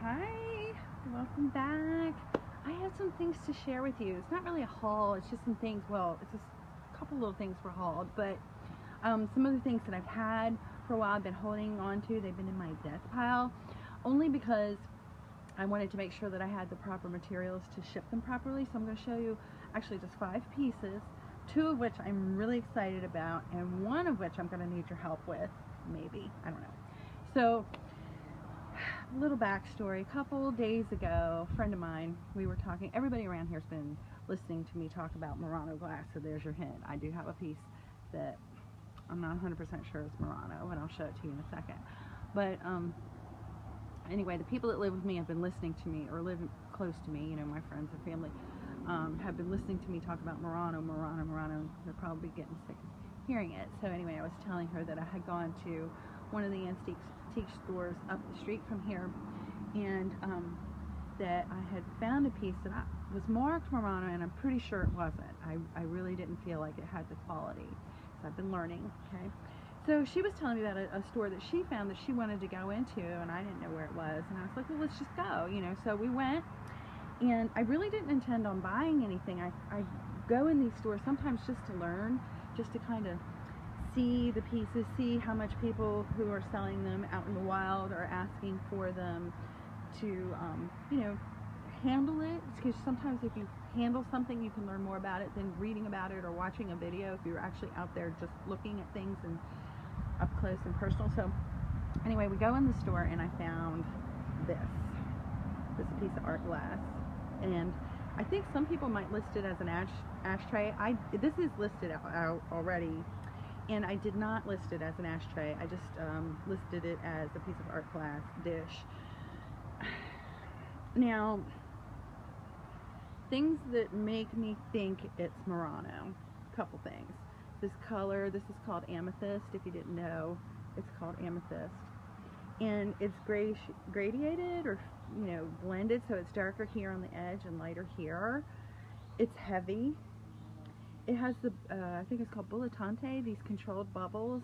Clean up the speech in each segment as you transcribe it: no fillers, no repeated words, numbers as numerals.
Hi, welcome back. I have some things to share with you. It's not really a haul, it's just some things, well, it's just a couple little things were hauled, but some of the things that I've had for a while I've been holding on to, they've been in my death pile, only because I wanted to make sure that I had the proper materials to ship them properly. So I'm going to show you actually just 5 pieces, 2 of which I'm really excited about, and 1 of which I'm going to need your help with, maybe, I don't know. So, little backstory. A couple days ago, a friend of mine, we were talking, everybody around here has been listening to me talk about Murano glass, so there's your hint. I do have a piece that I'm not 100% sure is Murano, and I'll show it to you in a second. But anyway, the people that live with me have been listening to me, or live close to me, you know, my friends and family, have been listening to me talk about Murano. They're probably getting sick of hearing it. So anyway, I was telling her that I had gone to one of the antique stores up the street from here, and that I had found a piece that was marked Murano, and I'm pretty sure it wasn't. I really didn't feel like it had the quality. So I've been learning, okay? So she was telling me about a store that she found that she wanted to go into, and I didn't know where it was, and I was like, well, let's just go, you know. So we went, and I really didn't intend on buying anything. I go in these stores sometimes just to learn, just to kind of see the pieces, see how much people who are selling them out in the wild are asking for them to, you know, handle it. Because sometimes if you handle something, you can learn more about it than reading about it or watching a video if you're actually out there just looking at things and up close and personal. So anyway, we go in the store, and I found this piece of art glass, and I think some people might list it as an ashtray. This is listed out already, and I did not list it as an ashtray. I just listed it as a piece of art glass dish. Now, things that make me think it's Murano, couple things. This color, this is called amethyst. If you didn't know, it's called amethyst. And it's gradiated, or, you know, blended, so it's darker here on the edge and lighter here. It's heavy. It has the, I think it's called bulletante, these controlled bubbles,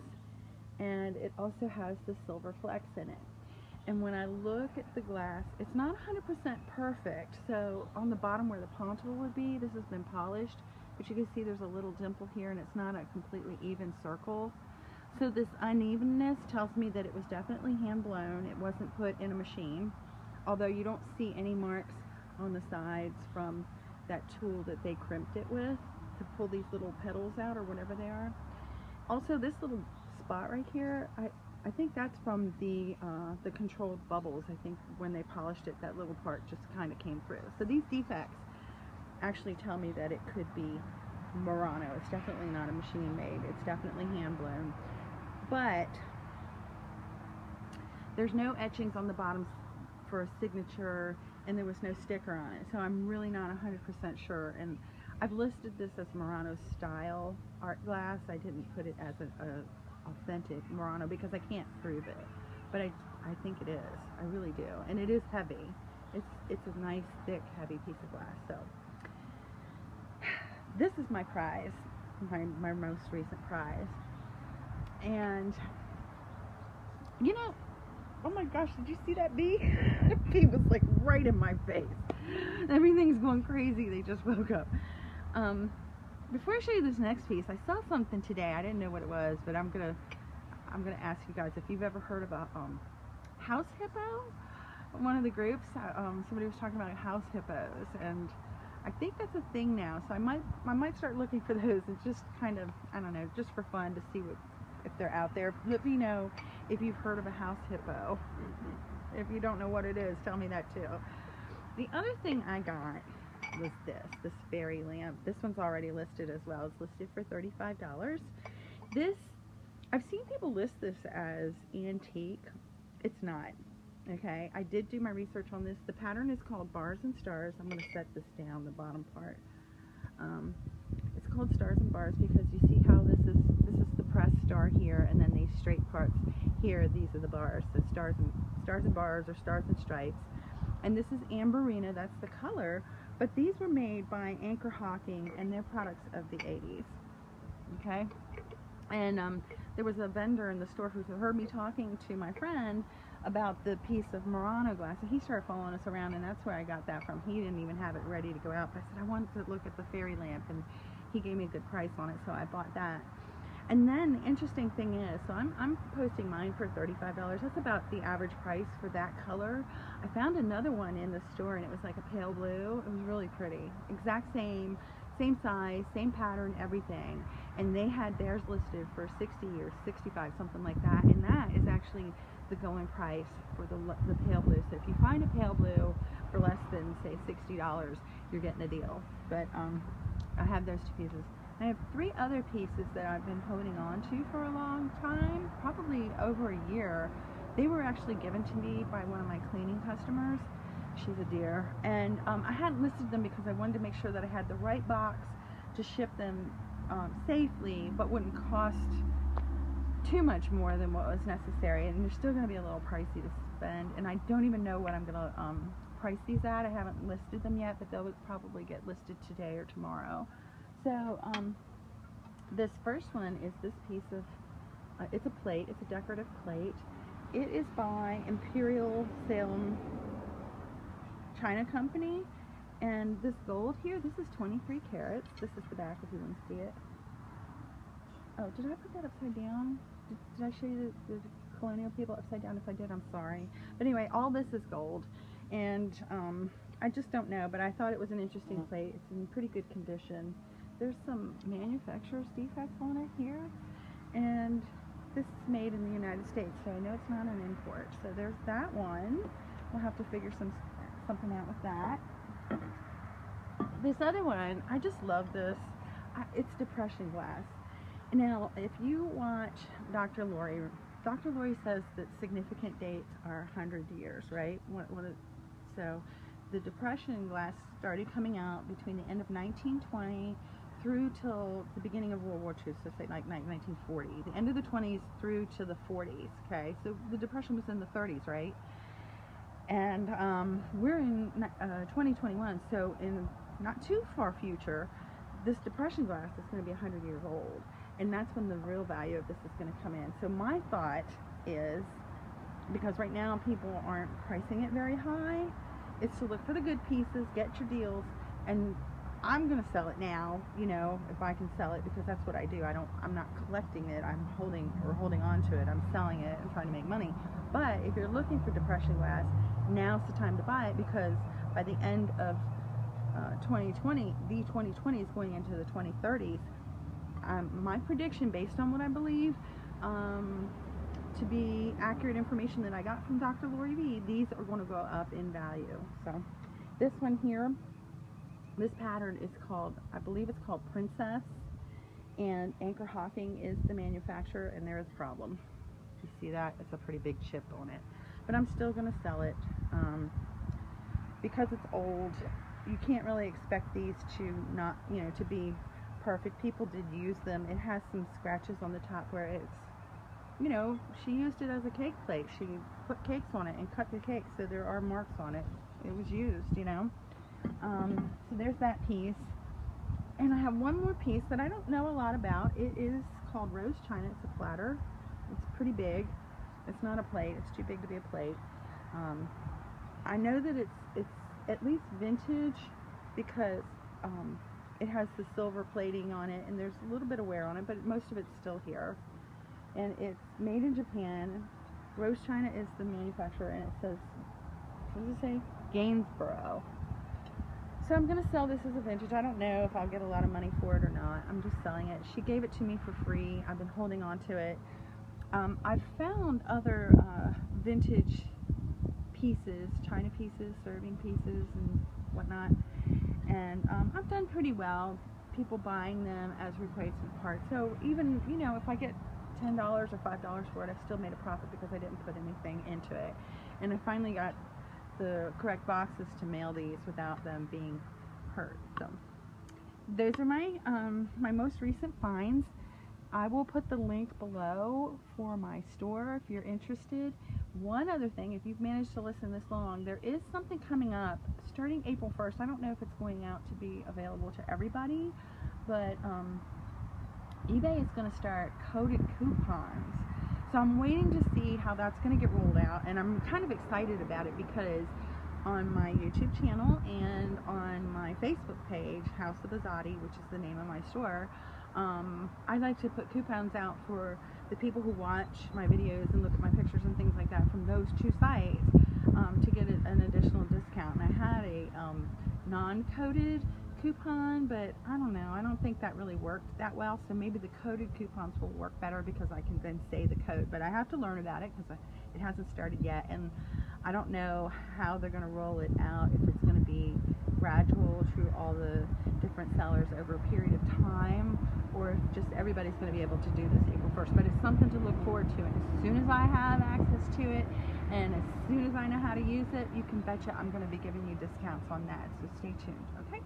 and it also has the silver flecks in it. And when I look at the glass, it's not 100% perfect. So on the bottom where the pontil would be, this has been polished, but you can see there's a little dimple here, and it's not a completely even circle. So this unevenness tells me that it was definitely hand blown. It wasn't put in a machine, although you don't see any marks on the sides from that tool that they crimped it with to pull these little petals out, or whatever they are. Also, this little spot right here, I think that's from the controlled bubbles. I think when they polished it, that little part just kind of came through. So these defects actually tell me that it could be Murano. It's definitely not a machine made. It's definitely hand blown. But there's no etchings on the bottom for a signature, and there was no sticker on it. So I'm really not 100% sure. And I've listed this as Murano style art glass. I didn't put it as an authentic Murano because I can't prove it. But I think it is. I really do. And it is heavy. It's a nice, thick, heavy piece of glass. So this is my prize, my most recent prize. And, you know, oh my gosh, did you see that bee? The bee was like right in my face. Everything's going crazy. They just woke up. Before I show you this next piece, I saw something today. I didn't know what it was, but I'm gonna ask you guys if you've ever heard of a house hippo. One of the groups, somebody was talking about house hippos, and I think that's a thing now. So I might start looking for those, and just kind of, I don't know, just for fun, to see if they're out there. Let me know if you've heard of a house hippo. If you don't know what it is, tell me that too. The other thing I got was this fairy lamp. This one's already listed as well. It's listed for $35. This, I've seen people list this as antique. It's not. Okay, I did do my research on this. The pattern is called Bars and Stars. I'm going to set this down, the bottom part. It's called Stars and Bars because you see how this is the pressed star here, and then these straight parts here, these are the bars. So stars and bars, or stars and stripes. And this is amberina, that's the color, but these were made by Anchor Hawking, and they're products of the 80s. Okay? And there was a vendor in the store who heard me talking to my friend about the piece of Murano glass, and he started following us around, and that's where I got that from. He didn't even have it ready to go out, but I said I wanted to look at the fairy lamp, and he gave me a good price on it, so I bought that. And then the interesting thing is, so I'm posting mine for $35. That's about the average price for that color. I found another one in the store, and it was like a pale blue. It was really pretty. Exact same size, same pattern, everything. And they had theirs listed for 60 or 65, something like that. And that is actually the going price for the pale blue. So if you find a pale blue for less than, say, $60, you're getting a deal. But I have those two pieces. I have 3 other pieces that I've been holding on to for a long time, probably over a year. They were actually given to me by one of my cleaning customers. She's a dear. And I hadn't listed them because I wanted to make sure that I had the right box to ship them safely, but wouldn't cost too much more than what was necessary. And they're still going to be a little pricey to spend. And I don't even know what I'm going to price these at. I haven't listed them yet, but they'll probably get listed today or tomorrow. So this first one is this piece of, it's a plate, it's a decorative plate. It is by Imperial Salem China Company, and this gold here, this is 23 carats. This is the back if you want to see it. Oh, did I put that upside down? Did I show you the colonial people upside down? If I did, I'm sorry. But anyway, all this is gold, and I just don't know, but I thought it was an interesting plate. It's in pretty good condition. There's some manufacturer's defects on it here, and this is made in the United States, so I know it's not an import. So there's that one. We'll have to figure something out with that. This other one, I just love this. It's depression glass. Now, if you watch Dr. Lori says that significant dates are 100 years, right? So the depression glass started coming out between the end of 1920 through till the beginning of World War II, so say like 1940. The end of the 20s through to the 40s, okay? So the depression was in the 30s, right? And we're in 2021, so in not too far future, this depression glass is going to be 100 years old. And that's when the real value of this is going to come in. So my thought is, because right now people aren't pricing it very high, is to look for the good pieces, get your deals, and I'm going to sell it now, you know, if I can sell it, because that's what I do. I'm not collecting it, I'm holding on to it, I'm selling it and trying to make money. But if you're looking for depression glass, now's the time to buy it, because by the end of 2020, the 2020 is going into the 2030s. My prediction, based on what I believe to be accurate information that I got from Dr. Lori V, these are going to go up in value. So this one here, this pattern is called, I believe it's called Princess, and Anchor Hocking is the manufacturer, and there is a problem. You see that? It's a pretty big chip on it. But I'm still going to sell it because it's old. You can't really expect these to not, you know, to be perfect. People did use them. It has some scratches on the top where it's, you know, she used it as a cake plate. She put cakes on it and cut the cake, so there are marks on it. It was used, you know. So there's that piece. And I have one more piece that I don't know a lot about. It is called Rose China. It's a platter. It's pretty big. It's not a plate. It's too big to be a plate. I know that it's at least vintage because it has the silver plating on it, and there's a little bit of wear on it, but most of it's still here. And it's made in Japan. Rose China is the manufacturer, and it says, what does it say? Gainsborough. So I'm going to sell this as a vintage. I don't know if I'll get a lot of money for it or not. I'm just selling it. She gave it to me for free. I've been holding on to it. I've found other vintage pieces, china pieces, serving pieces, and whatnot. And I've done pretty well, people buying them as replacement parts. So even, you know, if I get $10 or $5 for it, I've still made a profit because I didn't put anything into it. And I finally got the correct boxes to mail these without them being hurt. So those are my my most recent finds. I will put the link below for my store if you're interested. One other thing, if you've managed to listen this long, there is something coming up starting April 1st. I don't know if it's going out to be available to everybody, but eBay is going to start coded coupons. So I'm waiting to see how that's going to get rolled out, and I'm kind of excited about it because on my YouTube channel and on my Facebook page, House of Bizzotti, which is the name of my store, I like to put coupons out for the people who watch my videos and look at my pictures and things like that from those two sites to get an additional discount. And I had a non-coded coupon, but I don't know, I don't think that really worked that well, so maybe the coded coupons will work better because I can then say the code, but I have to learn about it because it hasn't started yet, and I don't know how they're going to roll it out, if it's going to be gradual through all the different sellers over a period of time, or if just everybody's going to be able to do this April 1st, but it's something to look forward to, and as soon as I have access to it, and as soon as I know how to use it, you can betcha I'm going to be giving you discounts on that, so stay tuned, okay?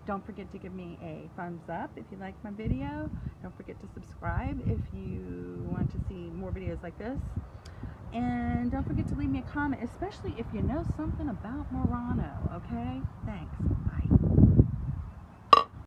Don't forget to give me a thumbs up if you like my video. Don't forget to subscribe if you want to see more videos like this. And don't forget to leave me a comment, especially if you know something about Murano, okay? Thanks. Bye.